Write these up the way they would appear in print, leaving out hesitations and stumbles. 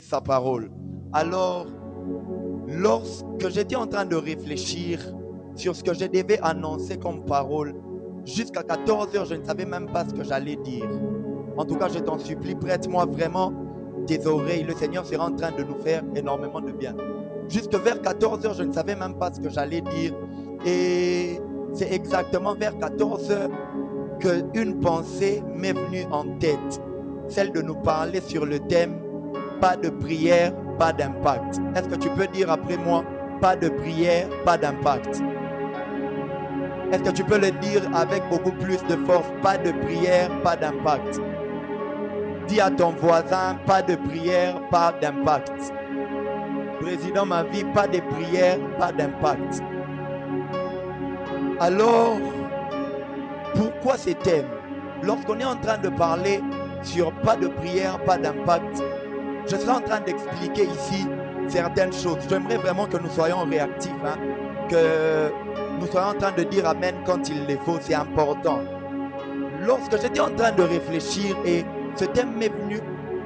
sa parole. Alors, lorsque j'étais en train de réfléchir sur ce que je devais annoncer comme parole, jusqu'à 14 heures, je ne savais même pas ce que j'allais dire. En tout cas, je t'en supplie, prête-moi vraiment tes oreilles. Le Seigneur sera en train de nous faire énormément de bien. Jusque vers 14 heures, je ne savais même pas ce que j'allais dire. Et c'est exactement vers 14 heures qu'une pensée m'est venue en tête. Celle de nous parler sur le thème « Pas de prière, pas d'impact ». Est-ce que tu peux dire après moi « Pas de prière, pas d'impact ». Est-ce que tu peux le dire avec beaucoup plus de force « Pas de prière, pas d'impact ». Dis à ton voisin « Pas de prière, pas d'impact ». Président ma vie, pas de prière, pas d'impact. Alors, pourquoi ces thèmes? Lorsqu'on est en train de parler sur pas de prière, pas d'impact, je serai en train d'expliquer ici certaines choses. J'aimerais vraiment que nous soyons réactifs, que nous soyons en train de dire Amen quand il le faut, c'est important. Lorsque j'étais en train de réfléchir et ce thème m'est venu,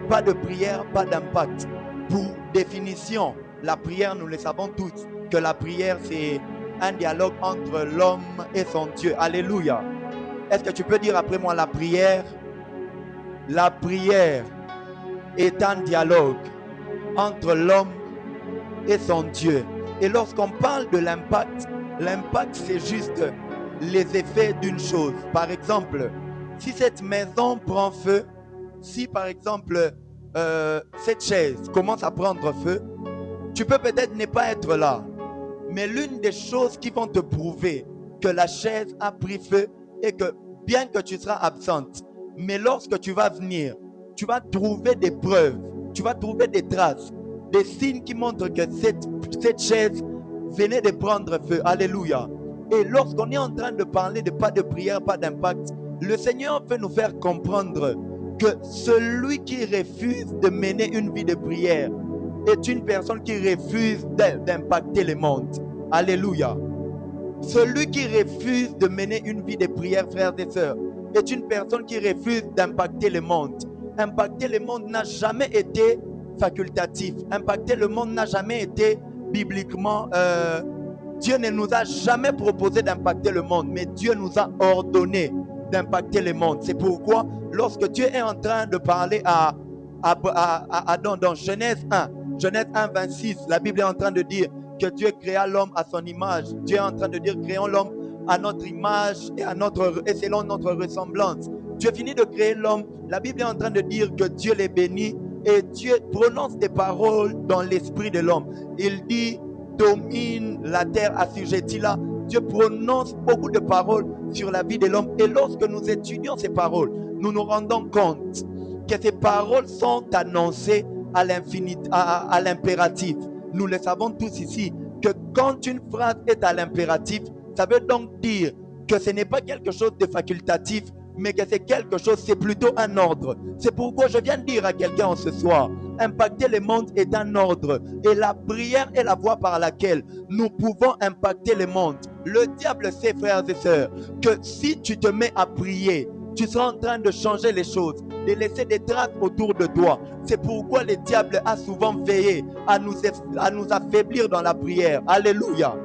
pas de prière, pas d'impact. Pour définition, la prière, nous le savons tous, que la prière c'est un dialogue entre l'homme et son Dieu. Alléluia. Est-ce que tu peux dire après moi la prière? La prière est un dialogue entre l'homme et son Dieu. Et lorsqu'on parle de l'impact, l'impact c'est juste les effets d'une chose. Par exemple, si cette maison prend feu, si par exemple cette chaise commence à prendre feu, tu peux peut-être ne pas être là. Mais l'une des choses qui vont te prouver que la chaise a pris feu et que bien que tu seras absente, mais lorsque tu vas venir, tu vas trouver des preuves, tu vas trouver des traces, des signes qui montrent que cette chaise venait de prendre feu. Alléluia. Et lorsqu'on est en train de parler de pas de prière, pas d'impact, le Seigneur veut nous faire comprendre que celui qui refuse de mener une vie de prière est une personne qui refuse d'impacter le monde. Alléluia. Celui qui refuse de mener une vie de prière, frères et sœurs, est une personne qui refuse d'impacter le monde. Impacter le monde n'a jamais été facultatif. Impacter le monde n'a jamais été bibliquement... Dieu ne nous a jamais proposé d'impacter le monde, mais Dieu nous a ordonné d'impacter le monde. C'est pourquoi, lorsque Dieu est en train de parler à Adam dans Genèse 1, Genèse 1, 26, la Bible est en train de dire que Dieu créa l'homme à son image. Dieu est en train de dire créons l'homme à notre image et selon notre ressemblance. Dieu finit de créer l'homme. La Bible est en train de dire que Dieu les bénit et Dieu prononce des paroles dans l'esprit de l'homme. Il dit domine la terre, assujettis-la. Dieu prononce beaucoup de paroles sur la vie de l'homme. Et lorsque nous étudions ces paroles, nous nous rendons compte que ces paroles sont annoncées à l'impératif. Nous le savons tous ici, que quand une phrase est à l'impératif, ça veut donc dire que ce n'est pas quelque chose de facultatif, mais que c'est quelque chose, c'est plutôt un ordre. C'est pourquoi je viens de dire à quelqu'un ce soir, impacter le monde est un ordre. Et la prière est la voie par laquelle nous pouvons impacter le monde. Le diable sait, frères et sœurs, que si tu te mets à prier, tu seras en train de changer les choses, de laisser des traces autour de toi. C'est pourquoi le diable a souvent veillé à nous affaiblir dans la prière. Alléluia.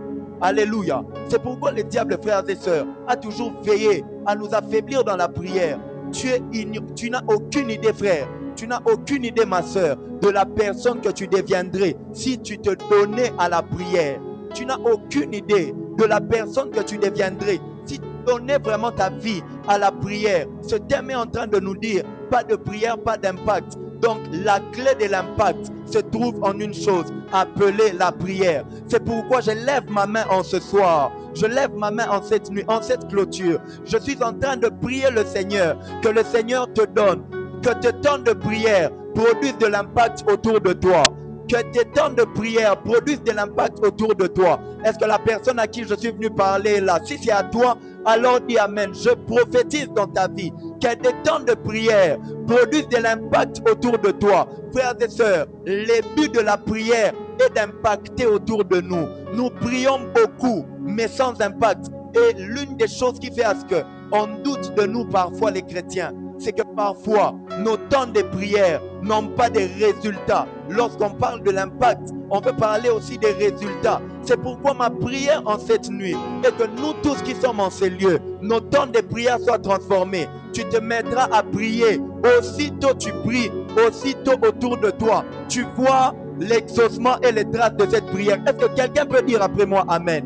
Alléluia. C'est pourquoi le diable, frères et sœurs, a toujours veillé à nous affaiblir dans la prière. Tu n'as aucune idée, frère. Tu n'as aucune idée, ma sœur, de la personne que tu deviendrais si tu te donnais à la prière. Tu n'as aucune idée de la personne que tu deviendrais si tu donnais vraiment ta vie à la prière. Ce thème est en train de nous dire pas de prière, pas d'impact. Donc la clé de l'impact se trouve en une chose, appelée la prière. C'est pourquoi je lève ma main en ce soir. Je lève ma main en cette nuit, en cette clôture. Je suis en train de prier le Seigneur, que le Seigneur te donne, que tes temps de prière produisent de l'impact autour de toi. Que tes temps de prière produisent de l'impact autour de toi. Est-ce que la personne à qui je suis venu parler là, si c'est à toi, alors dis Amen. Je prophétise dans ta vie que des temps de prière produisent de l'impact autour de toi. Frères et sœurs, le but de la prière est d'impacter autour de nous. Nous prions beaucoup, mais sans impact. Et l'une des choses qui fait à ce qu'on doute de nous parfois les chrétiens, c'est que parfois nos temps de prière n'ont pas de résultats. Lorsqu'on parle de l'impact, on peut parler aussi des résultats. C'est pourquoi ma prière en cette nuit est que nous tous qui sommes en ces lieux, nos temps de prière soient transformés. Tu te mettras à prier. Aussitôt tu pries, aussitôt autour de toi, tu vois l'exaucement et les traces de cette prière. Est-ce que quelqu'un peut dire après moi Amen?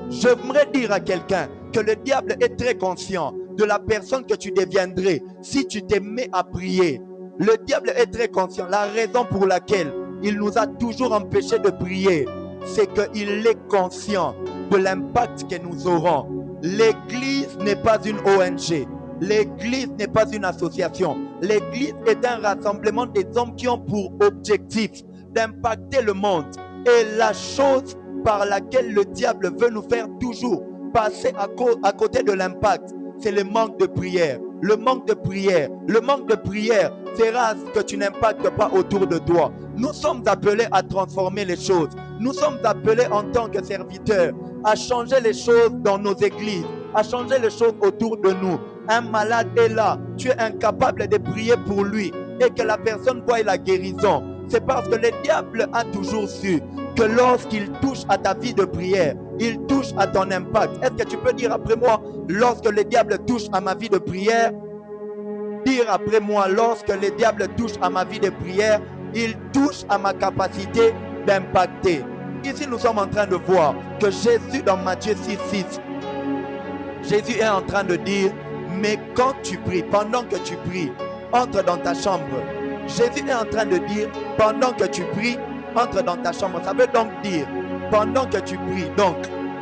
J'aimerais dire à quelqu'un que le diable est très conscient de la personne que tu deviendrais si tu te mets à prier. Le diable est très conscient. La raison pour laquelle il nous a toujours empêchés de prier, c'est qu'il est conscient de l'impact que nous aurons. L'Église n'est pas une ONG. L'Église n'est pas une association. L'Église est un rassemblement des hommes qui ont pour objectif d'impacter le monde. Et la chose par laquelle le diable veut nous faire toujours passer à côté de l'impact, c'est le manque de prière. Le manque de prière. Le manque de prière fera que tu n'impactes pas autour de toi. Nous sommes appelés à transformer les choses. Nous sommes appelés en tant que serviteurs à changer les choses dans nos églises, à changer les choses autour de nous. Un malade est là, tu es incapable de prier pour lui et que la personne voie la guérison. C'est parce que le diable a toujours su que lorsqu'il touche à ta vie de prière, il touche à ton impact. Est-ce que tu peux dire après moi, lorsque le diable touche à ma vie de prière, dire après moi, lorsque le diable touche à ma vie de prière, il touche à ma capacité d'impacter. Ici, nous sommes en train de voir que Jésus, dans Matthieu 6,6, Jésus est en train de dire, mais quand tu pries, pendant que tu pries, entre dans ta chambre. Jésus est en train de dire, pendant que tu pries, entre dans ta chambre. Ça veut donc dire, pendant que tu pries. Donc,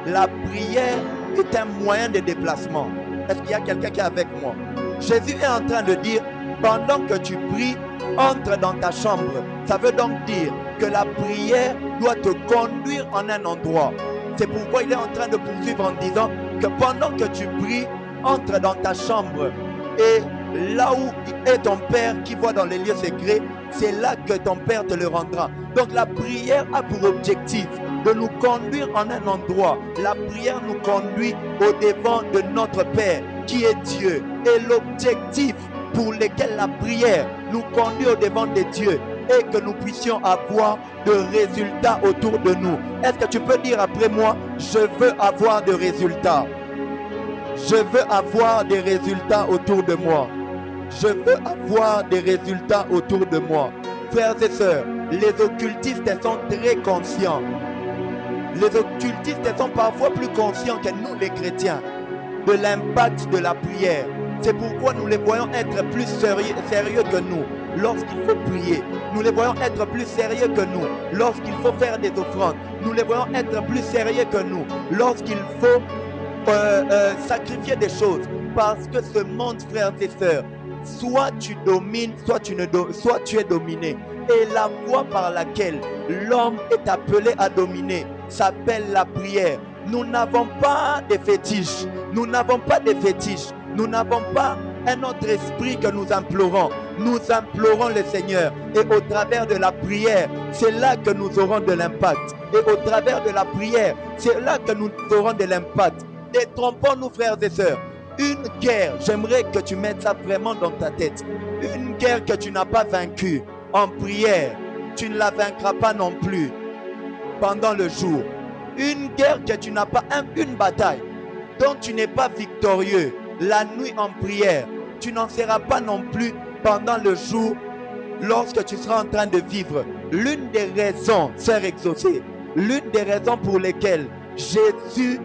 la prière est un moyen de déplacement. Est-ce qu'il y a quelqu'un qui est avec moi? Jésus est en train de dire, pendant que tu pries, entre dans ta chambre. Ça veut donc dire que la prière doit te conduire en un endroit. C'est pourquoi il est en train de poursuivre en disant que pendant que tu pries, entre dans ta chambre. Et là où est ton Père qui voit dans les lieux secrets, c'est là que ton Père te le rendra. Donc la prière a pour objectif de nous conduire en un endroit. La prière nous conduit au devant de notre Père qui est Dieu. Et l'objectif pour lequel la prière nous conduit au devant de Dieu et que nous puissions avoir de résultats autour de nous. Est-ce que tu peux dire après moi, je veux avoir de résultats? Je veux avoir des résultats autour de moi. Je veux avoir des résultats autour de moi. Frères et sœurs, les occultistes sont très conscients. Les occultistes sont parfois plus conscients que nous les chrétiens de l'impact de la prière. C'est pourquoi nous les voyons être plus sérieux que nous lorsqu'il faut prier. Nous les voyons être plus sérieux que nous lorsqu'il faut faire des offrandes. Nous les voyons être plus sérieux que nous lorsqu'il faut sacrifier des choses. Parce que ce monde, frères et sœurs, soit tu domines, soit tu es dominé. Et la voie par laquelle l'homme est appelé à dominer s'appelle la prière. Nous n'avons pas de fétiches. Nous n'avons pas de fétiches. Nous n'avons pas un autre esprit que nous implorons. Nous implorons le Seigneur. Et au travers de la prière, c'est là que nous aurons de l'impact. Et au travers de la prière, c'est là que nous aurons de l'impact. Détrompons-nous, frères et sœurs. Une guerre, j'aimerais que tu mettes ça vraiment dans ta tête. Une guerre que tu n'as pas vaincue en prière, tu ne la vaincras pas non plus pendant le jour. Une guerre que tu n'as pas, une bataille dont tu n'es pas victorieux la nuit en prière, tu n'en seras pas non plus pendant le jour lorsque tu seras en train de vivre. L'une des raisons, sœur exaucée, l'une des raisons pour lesquelles Jésus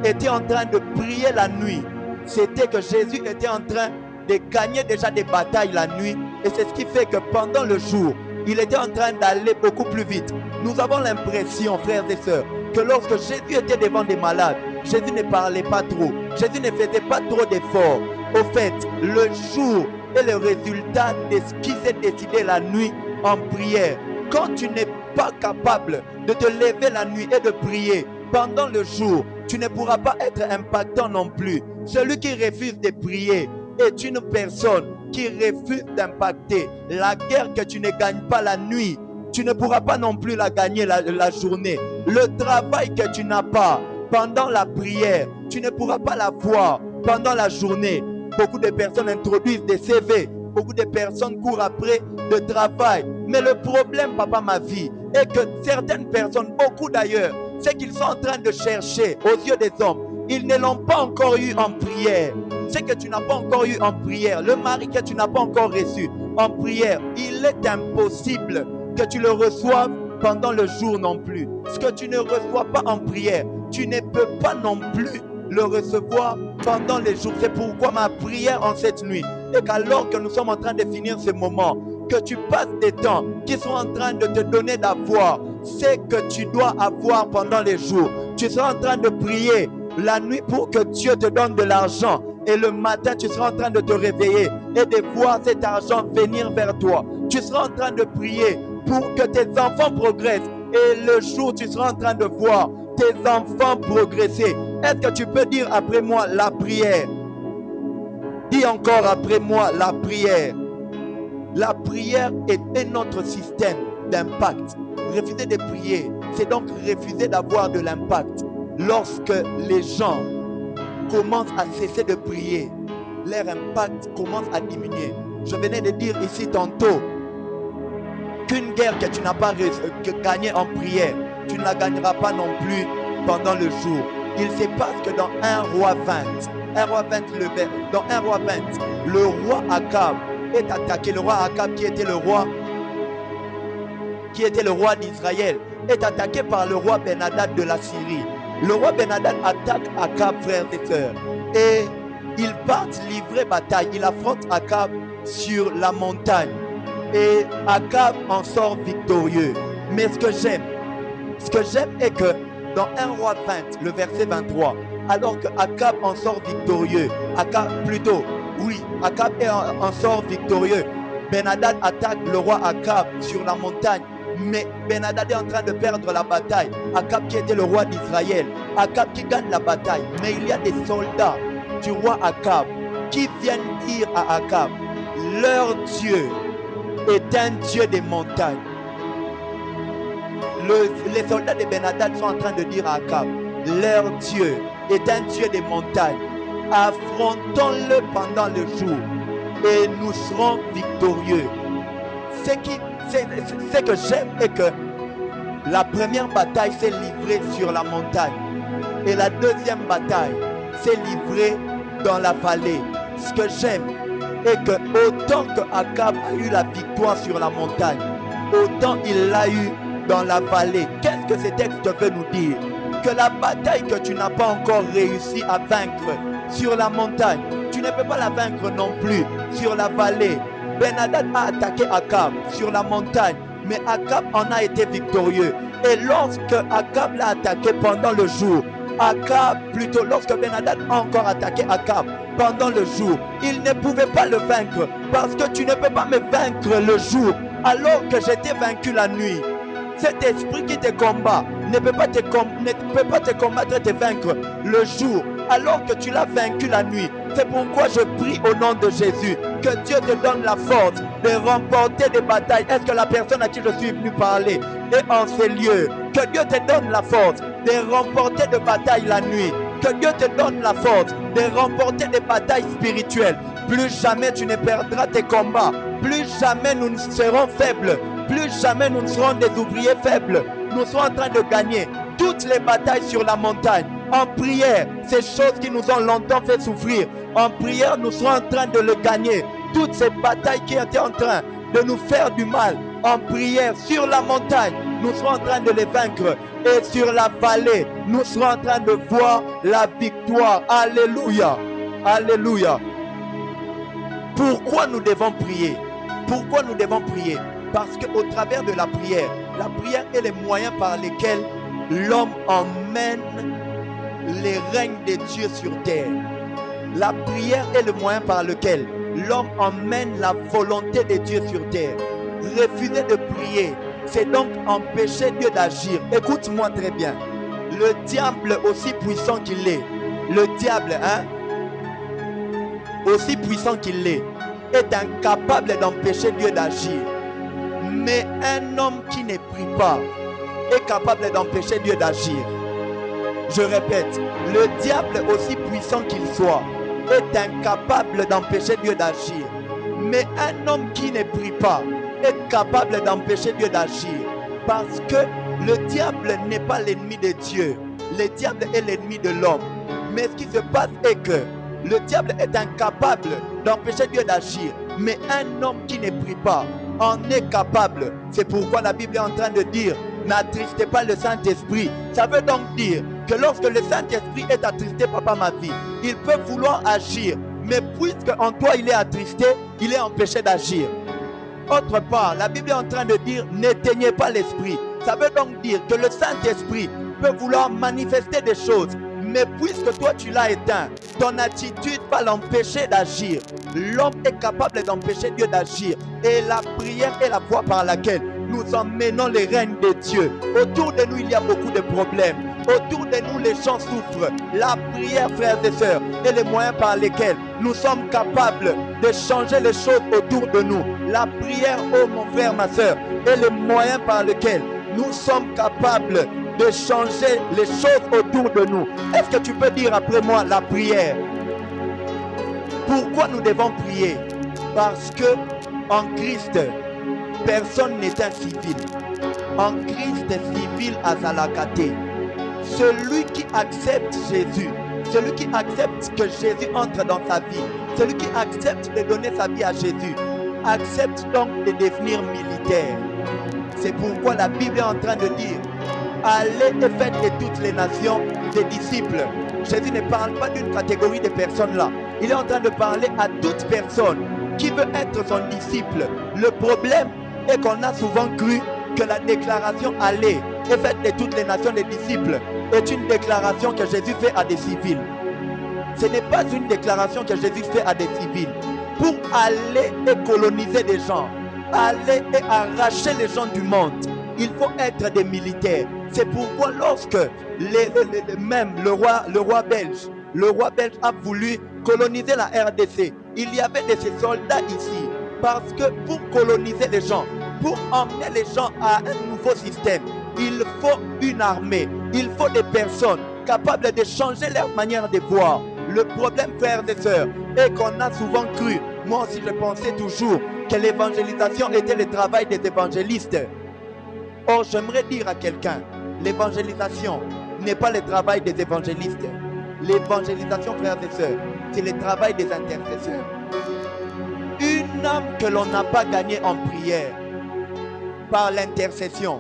était en train de prier la nuit, c'était que Jésus était en train de gagner déjà des batailles la nuit. Et c'est ce qui fait que pendant le jour, il était en train d'aller beaucoup plus vite. Nous avons l'impression, frères et sœurs, que lorsque Jésus était devant des malades, Jésus ne parlait pas trop. Jésus ne faisait pas trop d'efforts. Au fait, le jour est le résultat de ce qui s'est décidé la nuit en prière. Quand tu n'es pas capable de te lever la nuit et de prier pendant le jour, tu ne pourras pas être impactant non plus. Celui qui refuse de prier est une personne qui refuse d'impacter. La guerre que tu ne gagnes pas la nuit, tu ne pourras pas non plus la gagner la journée. Le travail que tu n'as pas pendant la prière, tu ne pourras pas l'avoir pendant la journée. Beaucoup de personnes introduisent des CV. Beaucoup de personnes courent après de travail. Mais le problème, papa, ma vie, est que certaines personnes, beaucoup d'ailleurs, c'est qu'ils sont en train de chercher aux yeux des hommes. Ils ne l'ont pas encore eu en prière. Ce que tu n'as pas encore eu en prière, le mari que tu n'as pas encore reçu en prière, il est impossible que tu le reçoives pendant le jour non plus. Ce que tu ne reçois pas en prière, tu ne peux pas non plus le recevoir pendant les jours. C'est pourquoi ma prière en cette nuit est qu'alors que nous sommes en train de finir ce moment, que tu passes des temps qui sont en train de te donner d'avoir ce que tu dois avoir pendant les jours. Tu seras en train de prier la nuit pour que Dieu te donne de l'argent. Et le matin, tu seras en train de te réveiller et de voir cet argent venir vers toi. Tu seras en train de prier pour que tes enfants progressent. Et le jour, tu seras en train de voir tes enfants progresser. Est-ce que tu peux dire après moi la prière? Dis encore après moi la prière. La prière est notre système d'impact. Refuser de prier, c'est donc refuser d'avoir de l'impact. Lorsque les gens commencent à cesser de prier, leur impact commence à diminuer. Je venais de dire ici tantôt qu'une guerre que tu n'as pas gagnée en prière, tu ne la gagneras pas non plus pendant le jour. Il se passe que dans 1 roi 20, dans 1 roi 20, le roi Akab est attaqué. Le roi Akab qui était le roi d'Israël est attaqué par le roi Ben-Hadad de la Syrie. Le roi Ben-Hadad attaque Akab, frères et sœurs, et ils partent livrer bataille. Il affronte Akab sur la montagne et Akab en sort victorieux. Mais ce que j'aime est que dans 1 roi 20, le verset 23, alors que Akab en sort victorieux, Akab en sort victorieux, Ben-Hadad attaque le roi Akab sur la montagne. Mais Ben-Hadad est en train de perdre la bataille. Akab qui était le roi d'Israël. Akab qui gagne la bataille. Mais il y a des soldats du roi Akab qui viennent dire à Akab, leur Dieu est un Dieu des montagnes. Les soldats de Ben-Hadad sont en train de dire à Akab, leur Dieu est un Dieu des montagnes. Affrontons-le pendant le jour et nous serons victorieux. Ce que j'aime est que la première bataille s'est livrée sur la montagne et la deuxième bataille s'est livrée dans la vallée. Ce que j'aime est que autant que Akab a eu la victoire sur la montagne, autant il l'a eu dans la vallée. Qu'est-ce que ce texte veut nous dire? Que la bataille que tu n'as pas encore réussi à vaincre sur la montagne, tu ne peux pas la vaincre non plus sur la vallée. Ben-Hadad a attaqué Akab sur la montagne, mais Akab en a été victorieux. Et lorsque Akab l'a attaqué pendant le jour, lorsque Ben-Hadad a encore attaqué Akab pendant le jour, il ne pouvait pas le vaincre, parce que tu ne peux pas me vaincre le jour alors que j'étais vaincu la nuit. Cet esprit qui te combat ne peut pas te combattre et te vaincre le jour alors que tu l'as vaincu la nuit. C'est pourquoi je prie au nom de Jésus que Dieu te donne la force de remporter des batailles. Est-ce que la personne à qui je suis venu parler est en ces lieux? Que Dieu te donne la force de remporter des batailles la nuit. Que Dieu te donne la force de remporter des batailles spirituelles. Plus jamais tu ne perdras tes combats. Plus jamais nous ne serons faibles. Plus jamais nous ne serons des ouvriers faibles. Nous serons en train de gagner toutes les batailles sur la montagne. En prière, ces choses qui nous ont longtemps fait souffrir, en prière, nous serons en train de le gagner. Toutes ces batailles qui étaient en train de nous faire du mal, en prière, sur la montagne, nous serons en train de les vaincre. Et sur la vallée, nous serons en train de voir la victoire. Alléluia. Alléluia. Pourquoi nous devons prier? Pourquoi nous devons prier? Parce qu'au travers de la prière est le moyen par lesquels l'homme emmène les règnes de Dieu sur terre. La prière est le moyen par lequel l'homme emmène la volonté de Dieu sur terre. Refuser de prier, c'est donc empêcher Dieu d'agir. Écoute-moi très bien. Le diable, aussi puissant qu'il est, aussi puissant qu'il est incapable d'empêcher Dieu d'agir. Mais un homme qui ne prie pas est capable d'empêcher Dieu d'agir. Je répète, le diable, aussi puissant qu'il soit, est incapable d'empêcher Dieu d'agir. Mais un homme qui ne prie pas est capable d'empêcher Dieu d'agir. Parce que le diable n'est pas l'ennemi de Dieu. Le diable est l'ennemi de l'homme. Mais ce qui se passe est que le diable est incapable d'empêcher Dieu d'agir. Mais un homme qui ne prie pas en est capable. C'est pourquoi la Bible est en train de dire: n'attristez pas le Saint-Esprit. Ça veut donc dire que lorsque le Saint-Esprit est attristé, papa, ma vie, il peut vouloir agir. Mais puisque en toi il est attristé, il est empêché d'agir. Autre part, la Bible est en train de dire: n'éteignez pas l'esprit. Ça veut donc dire que le Saint-Esprit peut vouloir manifester des choses. Mais puisque toi tu l'as éteint, ton attitude va l'empêcher d'agir. L'homme est capable d'empêcher Dieu d'agir. Et la prière est la voie par laquelle nous emmenons les règnes de Dieu. Autour de nous, il y a beaucoup de problèmes. Autour de nous, les gens souffrent. La prière, frères et sœurs, est le moyen par lequel nous sommes capables de changer les choses autour de nous. La prière, oh mon frère, ma sœur, est le moyen par lequel nous sommes capables de changer les choses autour de nous. Est-ce que tu peux dire après moi la prière? Pourquoi nous devons prier? Parce que en Christ, personne n'est un civil. En Christ, civil à Zalakate. Celui qui accepte Jésus, celui qui accepte que Jésus entre dans sa vie, celui qui accepte de donner sa vie à Jésus, accepte donc de devenir militaire. C'est pourquoi la Bible est en train de dire: allez et faites de toutes les nations des disciples. Jésus ne parle pas d'une catégorie de personnes là. Il est en train de parler à toute personne qui veut être son disciple. Le problème est qu'on a souvent cru que la déclaration « allez et faites de toutes les nations des disciples » est une déclaration que Jésus fait à des civils. Ce n'est pas une déclaration que Jésus fait à des civils. Pour aller et coloniser des gens, aller et arracher les gens du monde, il faut être des militaires. C'est pourquoi lorsque même le roi belge a voulu coloniser la RDC, il y avait de ces soldats ici. Parce que pour coloniser les gens, pour emmener les gens à un nouveau système, il faut une armée, il faut des personnes capables de changer leur manière de voir. Le problème, frères et sœurs, est qu'on a souvent cru, moi aussi je pensais toujours, que l'évangélisation était le travail des évangélistes. Or, j'aimerais dire à quelqu'un, l'évangélisation n'est pas le travail des évangélistes. L'évangélisation, frères et sœurs, c'est le travail des intercesseurs. Une âme que l'on n'a pas gagnée en prière, par l'intercession,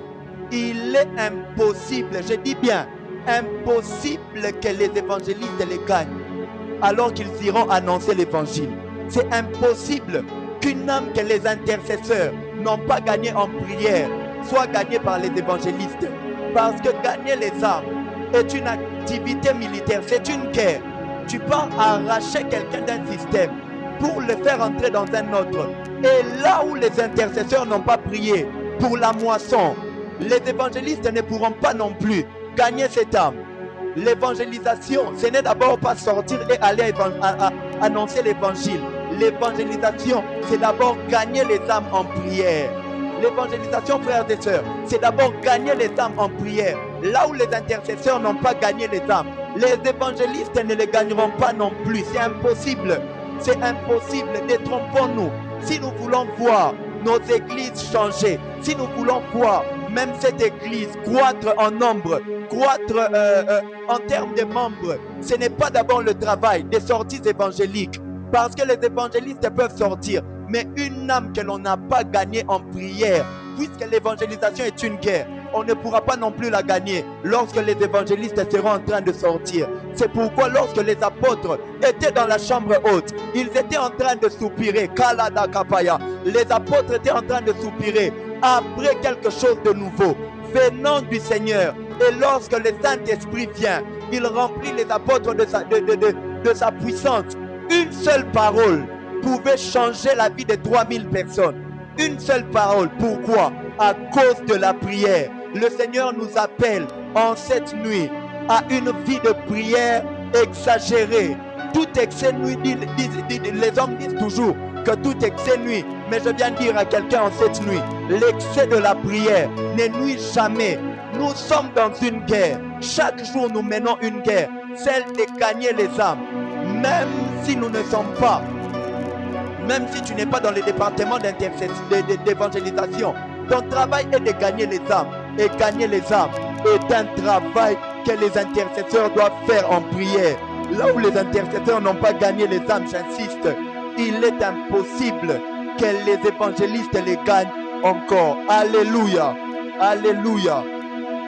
il est impossible, je dis bien, impossible que les évangélistes les gagnent alors qu'ils iront annoncer l'évangile. C'est impossible qu'une âme que les intercesseurs n'ont pas gagnée en prière soit gagnée par les évangélistes. Parce que gagner les âmes est une activité militaire, c'est une guerre. Tu peux arracher quelqu'un d'un système pour le faire entrer dans un autre. Et là où les intercesseurs n'ont pas prié pour la moisson, les évangélistes ne pourront pas non plus gagner cette âme. L'évangélisation, ce n'est d'abord pas sortir et aller annoncer l'évangile. L'évangélisation, c'est d'abord gagner les âmes en prière. L'évangélisation, frères et sœurs, c'est d'abord gagner les âmes en prière. Là où les intercesseurs n'ont pas gagné les âmes, les évangélistes ne les gagneront pas non plus. C'est impossible. C'est impossible. Détrompons-nous. Si nous voulons voir nos églises changer, si nous voulons voir même cette église croître en nombre, croître en termes de membres, ce n'est pas d'abord le travail des sorties évangéliques. Parce que les évangélistes peuvent sortir, mais une âme que l'on n'a pas gagnée en prière, puisque l'évangélisation est une guerre, on ne pourra pas non plus la gagner lorsque les évangélistes seront en train de sortir. C'est pourquoi lorsque les apôtres étaient dans la chambre haute, ils étaient en train de soupirer. Kalada Kapaya. Les apôtres étaient en train de soupirer après quelque chose de nouveau venant du Seigneur. Et lorsque le Saint-Esprit vient, il remplit les apôtres de sa puissance. Une seule parole pouvait changer la vie de 3000 personnes. Une seule parole. Pourquoi? À cause de la prière. Le Seigneur nous appelle en cette nuit à une vie de prière exagérée. Tout excès nuit, les hommes disent toujours que tout excès nuit. Mais je viens dire à quelqu'un en cette nuit, l'excès de la prière ne nuit jamais. Nous sommes dans une guerre. Chaque jour nous menons une guerre, celle de gagner les âmes. Même si nous ne sommes pas, même si tu n'es pas dans le département d'évangélisation, ton travail est de gagner les âmes. Et gagner les âmes est un travail que les intercesseurs doivent faire en prière. Là où les intercesseurs n'ont pas gagné les âmes, j'insiste, il est impossible que les évangélistes les gagnent encore. Alléluia. Alléluia.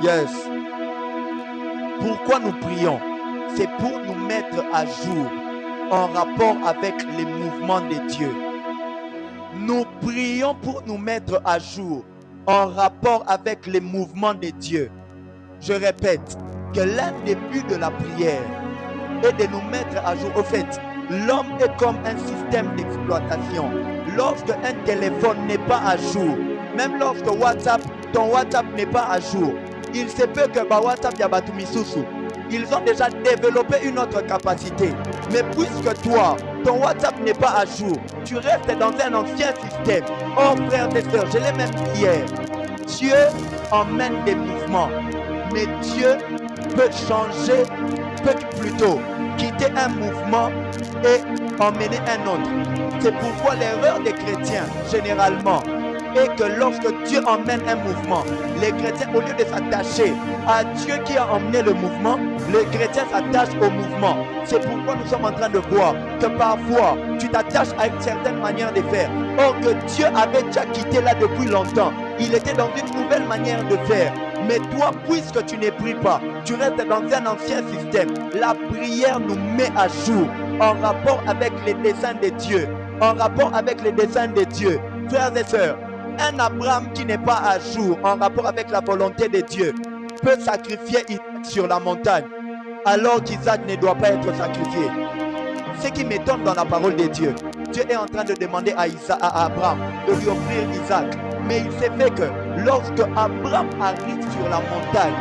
Yes. Pourquoi nous prions? C'est pour nous mettre à jour en rapport avec les mouvements de Dieu. Nous prions pour nous mettre à jour en rapport avec les mouvements de Dieu. Je répète que l'un des buts de la prière est de nous mettre à jour. Au fait, l'homme est comme un système d'exploitation. Lorsque un téléphone n'est pas à jour, même lorsque ton WhatsApp n'est pas à jour, il se peut que WhatsApp Yabatumisusu, ils ont déjà développé une autre capacité. Mais puisque toi, ton WhatsApp n'est pas à jour, tu restes dans un ancien système. Oh frères et sœurs, je l'ai même dit hier. Dieu emmène des mouvements, mais Dieu peut changer, peut plutôt quitter un mouvement et emmener un autre. C'est pourquoi l'erreur des chrétiens, généralement, est que lorsque Dieu emmène un mouvement, les chrétiens, au lieu de s'attacher à Dieu qui a emmené le mouvement, les chrétiens s'attachent au mouvement. C'est pourquoi nous sommes en train de voir que parfois, tu t'attaches à une certaine manière de faire. Or que Dieu avait déjà quitté là depuis longtemps. Il était dans une nouvelle manière de faire. Mais toi, puisque tu ne pries pas, tu restes dans un ancien système. La prière nous met à jour en rapport avec les desseins de Dieu. En rapport avec les desseins de Dieu. Frères et sœurs, un Abraham qui n'est pas à jour en rapport avec la volonté de Dieu peut sacrifier Isaac sur la montagne alors qu'Isaac ne doit pas être sacrifié. Ce qui m'étonne dans la parole de Dieu, Dieu est en train de demander à Abraham de lui offrir Isaac. Mais il s'est fait que lorsque Abraham arrive sur la montagne,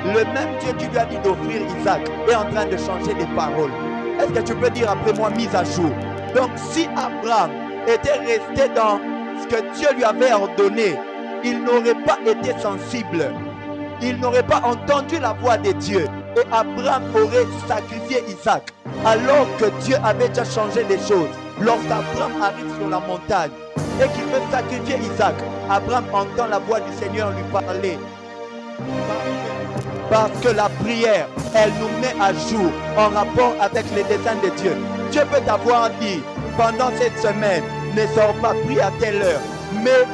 le même Dieu qui lui a dit d'offrir Isaac est en train de changer les paroles. Est-ce que tu peux dire après moi mise à jour? Donc si Abraham était resté dans ce que Dieu lui avait ordonné, il n'aurait pas été sensible. Il n'aurait pas entendu la voix de Dieu. Et Abraham aurait sacrifié Isaac. Alors que Dieu avait déjà changé les choses. Lorsqu'Abraham arrive sur la montagne et qu'il veut sacrifier Isaac, Abraham entend la voix du Seigneur lui parler. Parce que la prière, elle nous met à jour en rapport avec les desseins de Dieu. Dieu peut t'avoir dit, pendant cette semaine, ne sors pas, prie à telle heure. Mais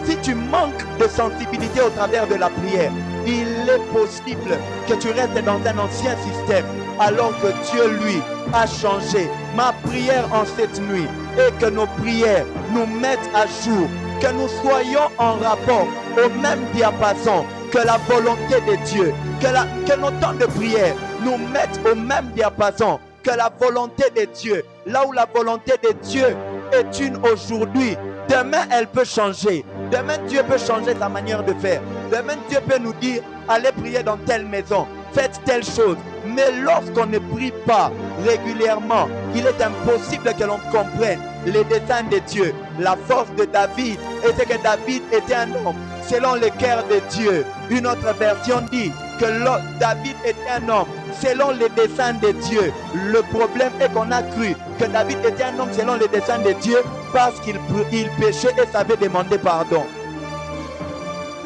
si tu manques de sensibilité au travers de la prière, il est possible que tu restes dans un ancien système alors que Dieu, lui, a changé. Ma prière en cette nuit est que nos prières nous mettent à jour, que nous soyons en rapport au même diapason que la volonté de Dieu, que nos temps de prière nous mettent au même diapason que la volonté de Dieu. Là où la volonté de Dieu est une aujourd'hui, demain elle peut changer. Demain Dieu peut changer sa manière de faire. Demain Dieu peut nous dire, allez prier dans telle maison, faites telle chose. Mais lorsqu'on ne prie pas régulièrement, il est impossible que l'on comprenne les desseins de Dieu. La force de David était que David était un homme selon le cœur de Dieu. Une autre version dit que David était un homme selon les desseins de Dieu. Le problème est qu'on a cru que David était un homme selon les desseins de Dieu parce qu'il péchait et savait demander pardon.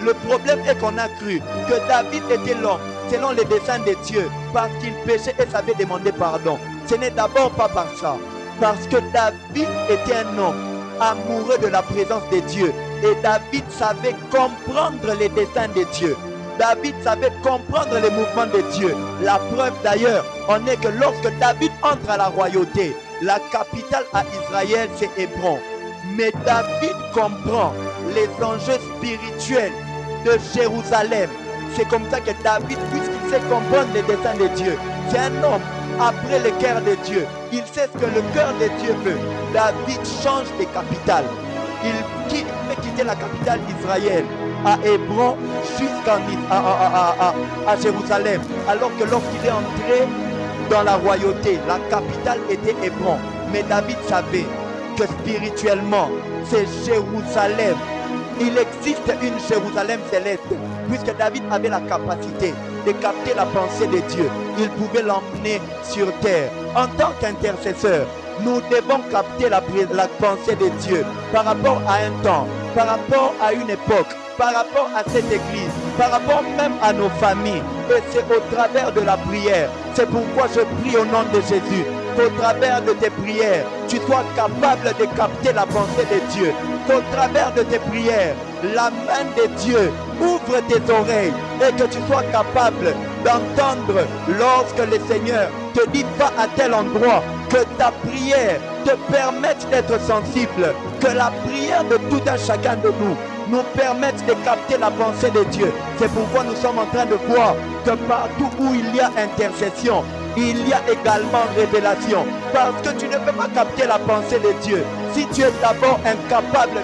Le problème est qu'on a cru que David était l'homme selon les desseins de Dieu parce qu'il péchait et savait demander pardon. Ce n'est d'abord pas par ça. Parce que David était un homme amoureux de la présence de Dieu. Et David savait comprendre les desseins de Dieu. David savait comprendre les mouvements de Dieu. La preuve d'ailleurs en est que lorsque David entre à la royauté, la capitale à Israël c'est Hébron. Mais David comprend les enjeux spirituels de Jérusalem. C'est comme ça que David, puisqu'il sait comprendre les desseins de Dieu, c'est un homme après le cœur de Dieu. Il sait ce que le cœur de Dieu veut. David change de capitale. Il fait quitter la capitale d'Israël à Hébron jusqu'à Jérusalem. Alors que lorsqu'il est entré dans la royauté, la capitale était Hébron. Mais David savait que spirituellement, c'est Jérusalem Il existe une Jérusalem céleste, puisque David avait la capacité de capter la pensée de Dieu. Il pouvait l'emmener sur terre. En tant qu'intercesseur, nous devons capter la pensée de Dieu par rapport à un temps, par rapport à une époque, par rapport à cette église, par rapport même à nos familles. Et c'est au travers de la prière. C'est pourquoi je prie au nom de Jésus qu'au travers de tes prières, tu sois capable de capter la pensée de Dieu. Qu'au travers de tes prières, la main de Dieu ouvre tes oreilles et que tu sois capable d'entendre lorsque le Seigneur te dit va à tel endroit, que ta prière te permette d'être sensible, que la prière de tout un chacun de nous permette de capter la pensée de Dieu. C'est pourquoi nous sommes en train de voir que partout où il y a intercession, il y a également révélation. Parce que tu ne peux pas capter la pensée de Dieu si tu es d'abord incapable